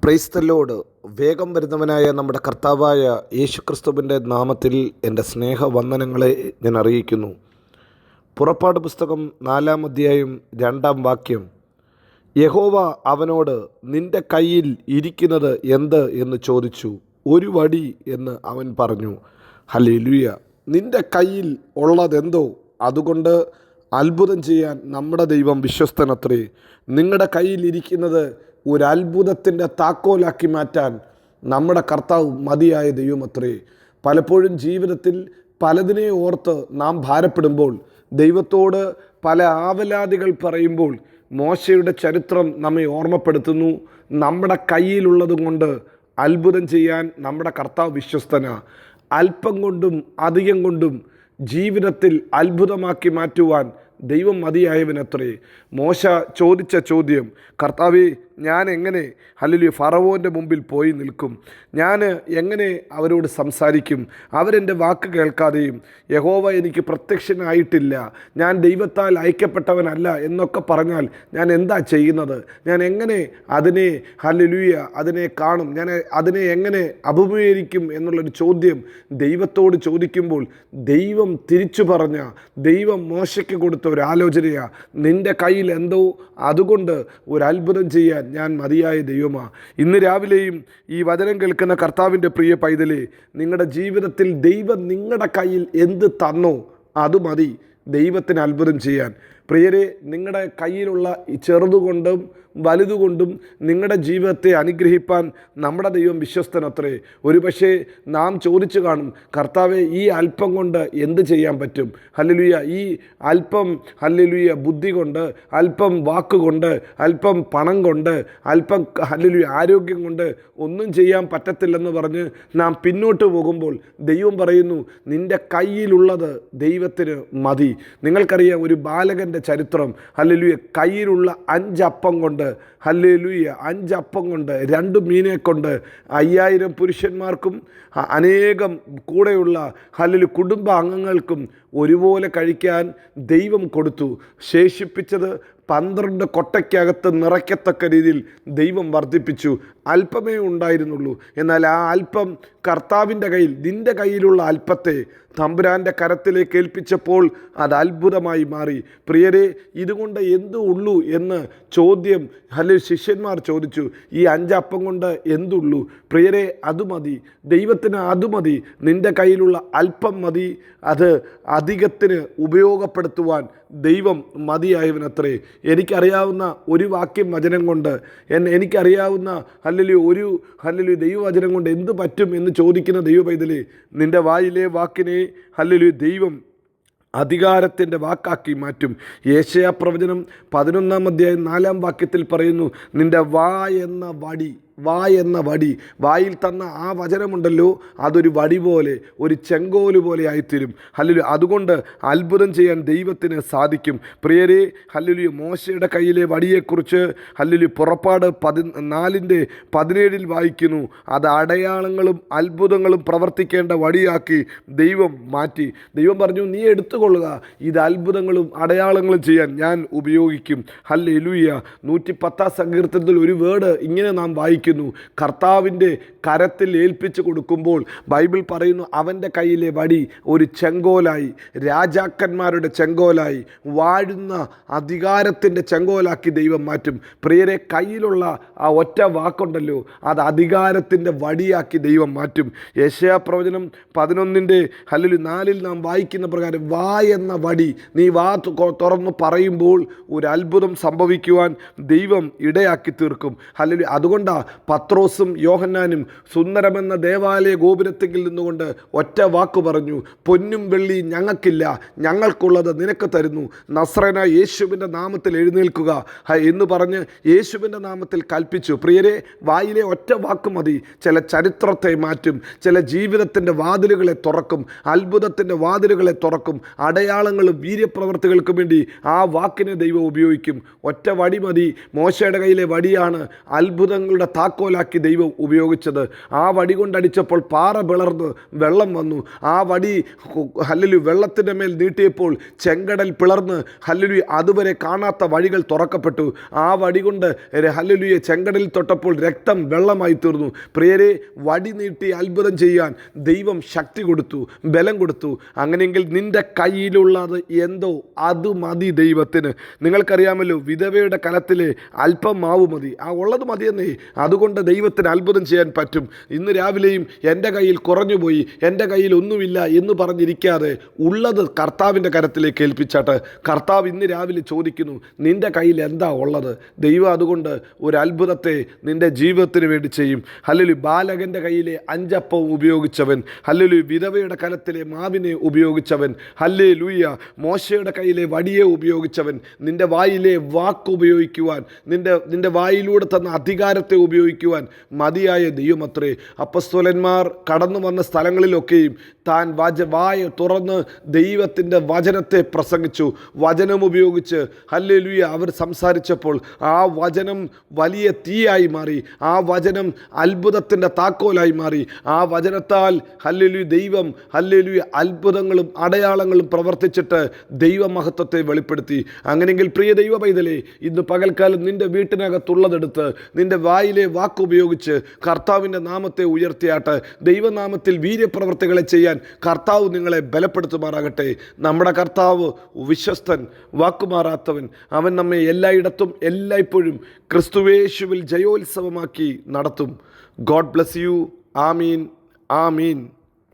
Praise the Lord. വേഗം വരുന്നവനായ നമ്മുടെ കർത്താവായ യേശുക്രിസ്തുവിൻ്റെ നാമത്തിൽ എൻ്റെ സ്നേഹവന്ദനങ്ങളെ ഞാൻ അറിയിക്കുന്നു. പുറപ്പാട് പുസ്തകം 4-ാം അധ്യായം 2-ാം വാക്യം. യഹോവ അവനോട്, നിൻ്റെ കയ്യിൽ ഇരിക്കുന്നത് എന്ത് എന്ന് ചോദിച്ചു. ഒരു വടി എന്ന് അവൻ പറഞ്ഞു. ഹല്ലേലൂയ. നിൻ്റെ കയ്യിൽ ഉള്ളതെന്തോ അതുകൊണ്ട് അത്ഭുതം ചെയ്യാൻ നമ്മുടെ ദൈവം വിശ്വസ്തനത്രേ. നിങ്ങളുടെ കയ്യിൽ ഇരിക്കുന്നത് ഒരു അത്ഭുതത്തിൻ്റെ താക്കോലാക്കി മാറ്റാൻ നമ്മുടെ കർത്താവ് മതിയായ ദൈവമത്രേ. പലപ്പോഴും ജീവിതത്തിൽ പലതിനെ ഓർത്ത് നാം ഭാരപ്പെടുമ്പോൾ, ദൈവത്തോട് പല ആവലാതികൾ പറയുമ്പോൾ, മോശയുടെ ചരിത്രം നമ്മെ ഓർമ്മപ്പെടുത്തുന്നു. നമ്മുടെ കയ്യിലുള്ളത് കൊണ്ട് അത്ഭുതം ചെയ്യാൻ നമ്മുടെ കർത്താവ് വിശ്വസ്തനാ. അല്പം കൊണ്ടും അധികം കൊണ്ടും ജീവിതത്തിൽ അത്ഭുതമാക്കി മാറ്റുവാൻ ദൈവം മതിയായവനത്രേ. മോശ ചോദിച്ച ചോദ്യം, കർത്താവേ, ഞാൻ എങ്ങനെ ഹല്ലേലൂയ ഫറവോൻ്റെ മുമ്പിൽ പോയി നിൽക്കും? ഞാൻ എങ്ങനെ അവരോട് സംസാരിക്കും? അവരെൻ്റെ വാക്ക് കേൾക്കാതെയും യഹോവ എനിക്ക് പ്രത്യക്ഷനായിട്ടില്ല, ഞാൻ ദൈവത്താൽ അയക്കപ്പെട്ടവനല്ല എന്നൊക്കെ പറഞ്ഞാൽ ഞാൻ എന്താ ചെയ്യുന്നത്? ഞാൻ എങ്ങനെ അതിനെ ഹല്ലേലൂയ അതിനെ കാണും? ഞാൻ അതിനെ എങ്ങനെ അഭിമുഖീകരിക്കും എന്നുള്ളൊരു ചോദ്യം ദൈവത്തോട് ചോദിക്കുമ്പോൾ ദൈവം തിരിച്ചു പറഞ്ഞ, ദൈവം മോശയ്ക്ക് കൊടുത്ത ഒരു ആലോചനയാണ്, നിൻ്റെ കയ്യിൽ എന്തോ അതുകൊണ്ട് ഒരു അത്ഭുതം ചെയ്യാൻ ഞാൻ മതിയായ ദൈവമാ. ഇന്ന് രാവിലെയും ഈ വചനം കേൾക്കുന്ന കർത്താവിൻ്റെ പ്രിയ പൈതലേ, നിങ്ങളുടെ ജീവിതത്തിൽ ദൈവം നിങ്ങളുടെ കയ്യിൽ എന്ത് തന്നോ അത് മതി ദൈവത്തിന് അത്ഭുതം ചെയ്യാൻ. പ്രിയരെ, നിങ്ങളുടെ കയ്യിലുള്ള ചെറുതുകൊണ്ടും വലുതുകൊണ്ടും നിങ്ങളുടെ ജീവിതത്തെ അനുഗ്രഹിപ്പാൻ നമ്മുടെ ദൈവം വിശ്വസ്തനത്രേ. ഒരുപക്ഷെ നാം ചോദിച്ചു കാണും, കർത്താവെ, ഈ അല്പം കൊണ്ട് എന്ത് ചെയ്യാൻ പറ്റും? ഹല്ലേലൂയ, ഈ അല്പം ഹല്ലേലൂയ ബുദ്ധി കൊണ്ട്, അല്പം വാക്കുകൊണ്ട്, അല്പം പണം കൊണ്ട്, അല്പം ഹല്ലേലൂയ ആരോഗ്യം കൊണ്ട് ഒന്നും ചെയ്യാൻ പറ്റത്തില്ലെന്ന് പറഞ്ഞ് നാം പിന്നോട്ട് പോകുമ്പോൾ ദൈവം പറയുന്നു, നിൻ്റെ കയ്യിലുള്ളത് ദൈവത്തിന് മതി. നിങ്ങൾക്കറിയാം ഒരു ബാലകൻ്റെ ചരിത്രം. ഹല്ലേലൂയ, കയ്യിലുള്ള 5 അപ്പം കൊണ്ട്, ഹല്ലേലൂയ 5 അപ്പം കൊണ്ട് 2 മീനെ കൊണ്ട് 5000 പുരുഷന്മാർക്കും അനേകം കൂടെയുള്ള ഹല്ലേലൂയ കുടുംബാംഗങ്ങൾക്കും ഒരുപോലെ കഴിക്കാൻ ദൈവം കൊടുത്തു. ശേഷിപ്പിച്ചത് 12 കൊട്ടയ്ക്കകത്ത് നിറയ്ക്കത്തക്ക രീതിയിൽ ദൈവം വർദ്ധിപ്പിച്ചു. അല്പമേ ഉണ്ടായിരുന്നുള്ളൂ. എന്നാൽ ആ അല്പം കർത്താവിൻ്റെ കയ്യിൽ, നിൻ്റെ കയ്യിലുള്ള അല്പത്തെ തമ്പുരാൻ്റെ കരത്തിലേക്ക് ഏൽപ്പിച്ചപ്പോൾ അത് അത്ഭുതമായി മാറി. പ്രിയരെ, ഇതുകൊണ്ട് എന്തു ഉള്ളൂ എന്ന് ചോദ്യം ശിഷ്യന്മാർ ചോദിച്ചു. ഈ 5 അപ്പം കൊണ്ട് എന്തുള്ളൂ? പ്രിയരെ, അത് മതി, ദൈവത്തിന് അത് മതി. നിൻ്റെ കയ്യിലുള്ള അല്പം മതി, അത് അധികത്തിന് ഉപയോഗപ്പെടുത്തുവാൻ ദൈവം മതിയായവനത്രേ. എനിക്കറിയാവുന്ന ഒരു വാക്യം വചനം കൊണ്ട്, എനിക്കറിയാവുന്ന ഹല്ലേലൂയ ദൈവവചനം കൊണ്ട് എന്ത് പറ്റും എന്ന് ചോദിക്കുന്ന ദൈവ പൈതലേ, നിൻ്റെ വായിലെ വാക്കിനെ ഹല്ലേലൂയ ദൈവം അധികാരത്തിൻ്റെ വാക്കാക്കി മാറ്റും. യേശയ്യാ പ്രവചനം 11-ാം അധ്യായം 4-ാം വാക്യത്തിൽ പറയുന്നു, നിൻ്റെ വാ എന്ന വടി, വായിൽ തന്ന ആ വചനമുണ്ടല്ലോ, അതൊരു വടി പോലെ, ഒരു ചെങ്കോല് പോലെ ആയിത്തീരും. ഹല്ലേലൂയ, അതുകൊണ്ട് അത്ഭുതം ചെയ്യാൻ ദൈവത്തിന് സാധിക്കും. പ്രിയരെ, ഹല്ലേലൂയ മോശയുടെ കയ്യിലെ വടിയെക്കുറിച്ച് ഹല്ലേലൂയ പുറപ്പാട് 4:17 വായിക്കുന്നു. അത് അടയാളങ്ങളും അത്ഭുതങ്ങളും പ്രവർത്തിക്കേണ്ട വടിയാക്കി ദൈവം മാറ്റി. ദൈവം പറഞ്ഞു, നീ എടുത്തുകൊള്ളുക, ഇത് അത്ഭുതങ്ങളും അടയാളങ്ങളും ചെയ്യാൻ ഞാൻ ഉപയോഗിക്കും. ഹല്ലേലൂയ. 110-ാം സങ്കീർത്തനത്തിൽ ഒരു വേർഡ് ഇങ്ങനെ നാം വായിക്കുന്നു, കർത്താവിൻ്റെ കരത്തിൽ ഏൽപ്പിച്ചു കൊടുക്കുമ്പോൾ ബൈബിൾ പറയുന്നു, അവൻ്റെ കയ്യിലെ വടി ഒരു ചെങ്കോലായി, രാജാക്കന്മാരുടെ ചെങ്കോലായി, വാഴുന്ന അധികാരത്തിൻ്റെ ചെങ്കോലാക്കി ദൈവം മാറ്റും. പ്രിയരെ, കയ്യിലുള്ള ആ ഒറ്റ വാക്കുണ്ടല്ലോ, അത് അധികാരത്തിൻ്റെ വടിയാക്കി ദൈവം മാറ്റും. യെശയ്യാ പ്രവചനം 11:4 നാം വായിക്കുന്ന പ്രകാരം, വാ എന്ന വടി, നീ വാ തുറന്ന് പറയുമ്പോൾ ഒരു അത്ഭുതം സംഭവിക്കുവാൻ ദൈവം ഇടയാക്കി തീർക്കും. ഹല്ലേലൂയ. അതുകൊണ്ടാണ് പത്രോസും യോഹന്നാനും സുന്ദരമെന്ന ദേവാലയ ഗോപുരത്തിൽ നിന്നുകൊണ്ട് ഒറ്റ വാക്ക് പറഞ്ഞു, പൊന്നും വെള്ളിയും ഞങ്ങൾക്കില്ല, ഞങ്ങൾക്കുള്ളത് നിനക്ക് തരുന്നു, നസ്രേനായ യേശുവിൻ്റെ നാമത്തിൽ എഴുന്നേൽക്കുക എന്ന് പറഞ്ഞ് യേശുവിൻ്റെ നാമത്തിൽ കൽപ്പിച്ചു. പ്രിയരെ, വായിലെ ഒറ്റ വാക്ക് മതി ചില ചരിത്രത്തെ മാറ്റും, ചില ജീവിതത്തിൻ്റെ വാതിലുകളെ തുറക്കും, അത്ഭുതത്തിൻ്റെ വാതിലുകളെ തുറക്കും. അടയാളങ്ങളും വീര്യപ്രവർത്തികൾക്കും വേണ്ടി ആ വാക്കിനെ ദൈവം ഉപയോഗിക്കും. ഒറ്റ വടി മതി. മോശയുടെ കയ്യിലെ വടിയാണ് അത്ഭുതങ്ങളുടെ താക്കോലാക്കി ദൈവം ഉപയോഗിച്ചത്. ആ വടി കൊണ്ടടിച്ചപ്പോൾ പാറ പിളർന്ന് വെള്ളം വന്നു. ആ വടി ഹല്ലേലൂയ വെള്ളത്തിൻ്റെ മേൽ നീട്ടിയപ്പോൾ ചെങ്കടൽ പിളർന്ന് ഹല്ലേലൂയ അതുവരെ കാണാത്ത വഴികൾ തുറക്കപ്പെട്ടു. ആ വടി കൊണ്ട് ഹല്ലേലൂയ ചെങ്കടലിൽ തൊട്ടപ്പോൾ രക്തം വെള്ളമായി തീർന്നു. പ്രിയരെ, വടി നീട്ടി അത്ഭുതം ചെയ്യാൻ ദൈവം ശക്തി കൊടുത്തു, ബലം കൊടുത്തു. അങ്ങനെയെങ്കിൽ നിൻ്റെ കയ്യിലുള്ളത് എന്തോ അത് മതി ദൈവത്തിന്. നിങ്ങൾക്കറിയാമല്ലോ, വിധവയുടെ കലത്തിലെ അല്പം മാവ് മതി, ആ ഉള്ളത് മതിയെന്നേ. അതുകൊണ്ട് ദൈവത്തിന് അത്ഭുതം ചെയ്യാൻ പറ്റും. ഇന്ന് രാവിലെയും എൻ്റെ കയ്യിൽ കുറഞ്ഞുപോയി, എൻ്റെ കയ്യിൽ ഒന്നുമില്ല എന്ന് പറഞ്ഞിരിക്കാതെ ഉള്ളത് കർത്താവിൻ്റെ കരത്തിലേക്ക് ഏൽപ്പിച്ചാട്ട് കർത്താവ് ഇന്ന് രാവിലെ ചോദിക്കുന്നു, നിൻ്റെ കയ്യിൽ എന്താ ഉള്ളത്? ദൈവം അതുകൊണ്ട് ഒരു അത്ഭുതത്തെ നിൻ്റെ ജീവിതത്തിന് വേണ്ടി ചെയ്യും. ഹല്ലേലൂയ. ബാലകൻ്റെ കയ്യിലെ 5 അപ്പം ഉപയോഗിച്ചവൻ, ഹല്ലേലൂയ വിധവയുടെ കലത്തിലെ മാവിനെ ഉപയോഗിച്ചവൻ, ഹല്ലേലൂയ മോശയുടെ കയ്യിലെ വടിയെ ഉപയോഗിച്ചവൻ, നിൻ്റെ വായിലെ വാക്ക് ഉപയോഗിക്കുവാൻ, നിൻ്റെ വായിലൂടെ തന്ന അധികാരത്തെ ഉപയോഗിക്കുവാൻ മതിയായ ദൈവമത്രേ. അപ്പസ്തോലന്മാർ കടന്നു വന്ന സ്ഥലങ്ങളിലൊക്കെയും താൻ വായ തുറന്ന് ദൈവത്തിൻ്റെ വചനത്തെ പ്രസംഗിച്ചു. വചനം ഉപയോഗിച്ച് ഹല്ലേലൂയ അവർ സംസാരിച്ചപ്പോൾ ആ വചനം വലിയ തീയായി മാറി. ആ വചനം അത്ഭുതത്തിൻ്റെ താക്കോലായി മാറി. ആ വചനത്താൽ ഹല്ലേലൂയ ദൈവം ഹല്ലേലൂയ അത്ഭുതങ്ങളും അടയാളങ്ങളും പ്രവർത്തിച്ചിട്ട് ദൈവമഹത്വത്തെ വെളിപ്പെടുത്തി. അങ്ങനെയെങ്കിൽ പ്രിയ ദൈവ പൈതലേ, ഇന്ന് പകൽക്കാലം നിൻ്റെ വീട്ടിനകത്തുള്ളതെടുത്ത് നിൻ്റെ വായിലെ വാക്കുപയോഗിച്ച് കർത്താവിൻ്റെ നാമത്തെ ഉയർത്തിയാട്ട്. ദൈവനാമത്തിൽ വീര്യപ്രവർത്തികളെ ചെയ്യാൻ കർത്താവ് നിങ്ങളെ ബലപ്പെടുത്തുമാറാകട്ടെ. നമ്മുടെ കർത്താവ് വിശ്വസ്തൻ, വാക്കുമാറാത്തവൻ. അവൻ നമ്മെ എല്ലായിടത്തും എല്ലായ്പ്പോഴും ക്രിസ്തുവേശുവിൽ ജയോത്സവമാക്കി നടത്തും. God bless you. Amin, Amin.